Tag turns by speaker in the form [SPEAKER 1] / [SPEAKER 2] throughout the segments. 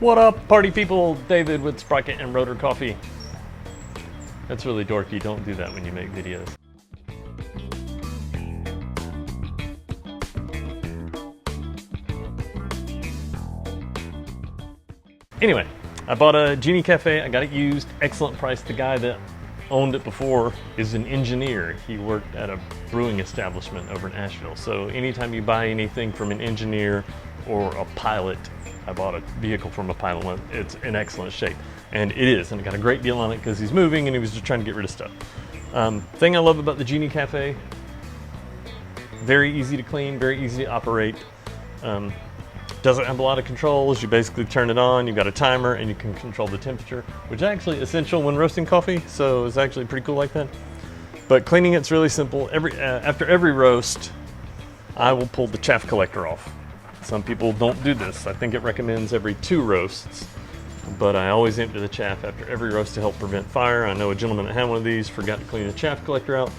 [SPEAKER 1] What up, party people? David with Sprocket and Rotor Coffee. That's really dorky. Don't do that when you make videos. Anyway, I bought a Genie Cafe. I got it used. Excellent price. The guy that owned it before is an engineer. He worked at a brewing establishment over in Asheville. So anytime you buy anything from an engineer or a pilot, I bought a vehicle from a pilot one, it's in excellent shape. And it is, and I got a great deal on it because he's moving and he was just trying to get rid of stuff. Thing I love about the Genie Cafe, very easy to clean, very easy to operate. Doesn't have a lot of controls. You basically turn it on, you've got a timer, and you can control the temperature, which is actually essential when roasting coffee, so it's actually pretty cool like that. But cleaning it's really simple. After every roast, I will pull the chaff collector off. Some people don't do this. I think it recommends every 2 roasts, but I always empty the chaff after every roast to help prevent fire. I know a gentleman that had one of these, forgot to clean the chaff collector out.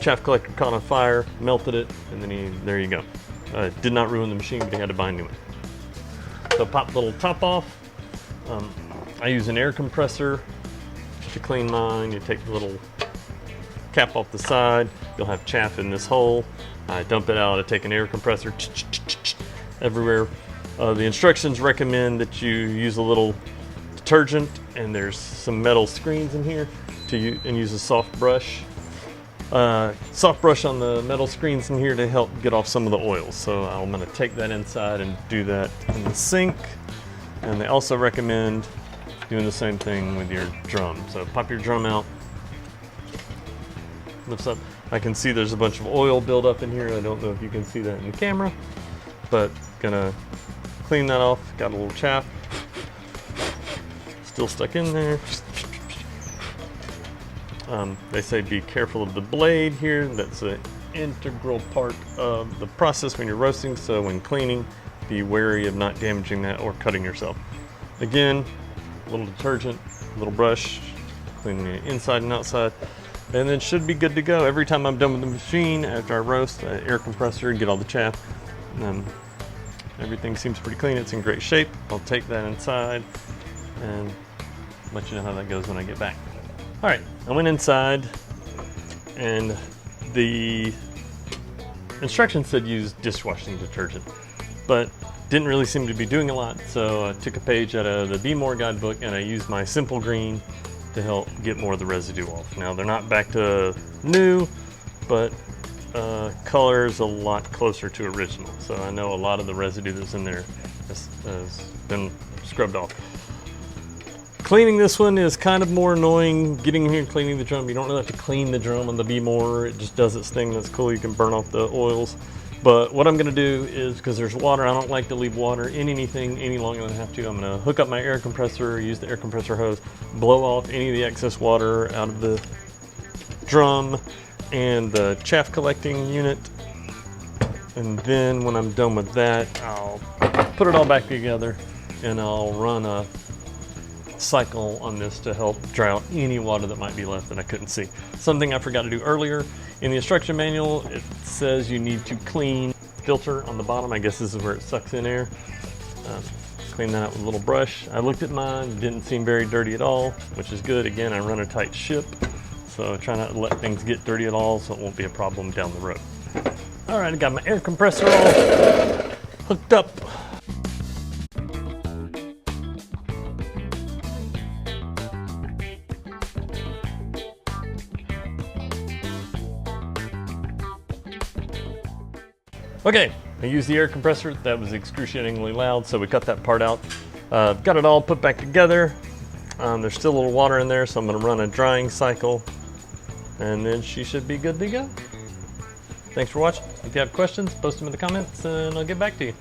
[SPEAKER 1] Chaff collector caught on fire, melted it, and then there you go. Did not ruin the machine, but he had to buy a new one. So pop the little top off. I use an air compressor to clean mine. You take the little cap off the side. You'll have chaff in this hole. I dump it out. I take an air compressor everywhere. The instructions recommend that you use a little detergent, and there's some metal screens in here and use a soft brush. Soft brush on the metal screens in here to help get off some of the oils. So I'm going to take that inside and do that in the sink. And they also recommend doing the same thing with your drum. So pop your drum out, lifts up. I can see there's a bunch of oil buildup in here. I don't know if you can see that in the camera, but gonna clean that off. Got a little chaff still stuck in there. They say be careful of the blade here. That's an integral part of the process when you're roasting, so when cleaning, be wary of not damaging that or cutting yourself. Again, a little detergent, a little brush, cleaning the inside and outside, and then should be good to go. Every time I'm done with the machine, after I roast, air compressor, get all the chaff. Everything seems pretty clean. It's in great shape. I'll take that inside and let you know how that goes when I get back. All right, I went inside and the instructions said use dishwashing detergent, but didn't really seem to be doing a lot. So I took a page out of the Be More guidebook and I used my Simple Green to help get more of the residue off. Now they're not back to new, but color is a lot closer to original. So I know a lot of the residue that's in there has been scrubbed off. Cleaning this one is kind of more annoying. Getting in here and cleaning the drum, you don't really have to clean the drum on the Be More. It just does its thing. That's cool. You can burn off the oils. But what I'm going to do is, because there's water, I don't like to leave water in anything any longer than I have to. I'm going to hook up my air compressor, use the air compressor hose, blow off any of the excess water out of the drum and the chaff collecting unit. And then when I'm done with that, I'll put it all back together and I'll run a cycle on this to help dry out any water that might be left that I couldn't see. Something I forgot to do earlier. In the instruction manual, it says you need to clean the filter on the bottom. I guess this is where it sucks in air. Clean that out with a little brush. I looked at mine, didn't seem very dirty at all, which is good. Again, I run a tight ship, so try not to let things get dirty at all so it won't be a problem down the road. All right, I got my air compressor all hooked up. Okay, I used the air compressor. That was excruciatingly loud, so we cut that part out. Got it all put back together. There's still a little water in there, so I'm going to run a drying cycle, and then she should be good to go. Thanks for watching. If you have questions, post them in the comments, and I'll get back to you.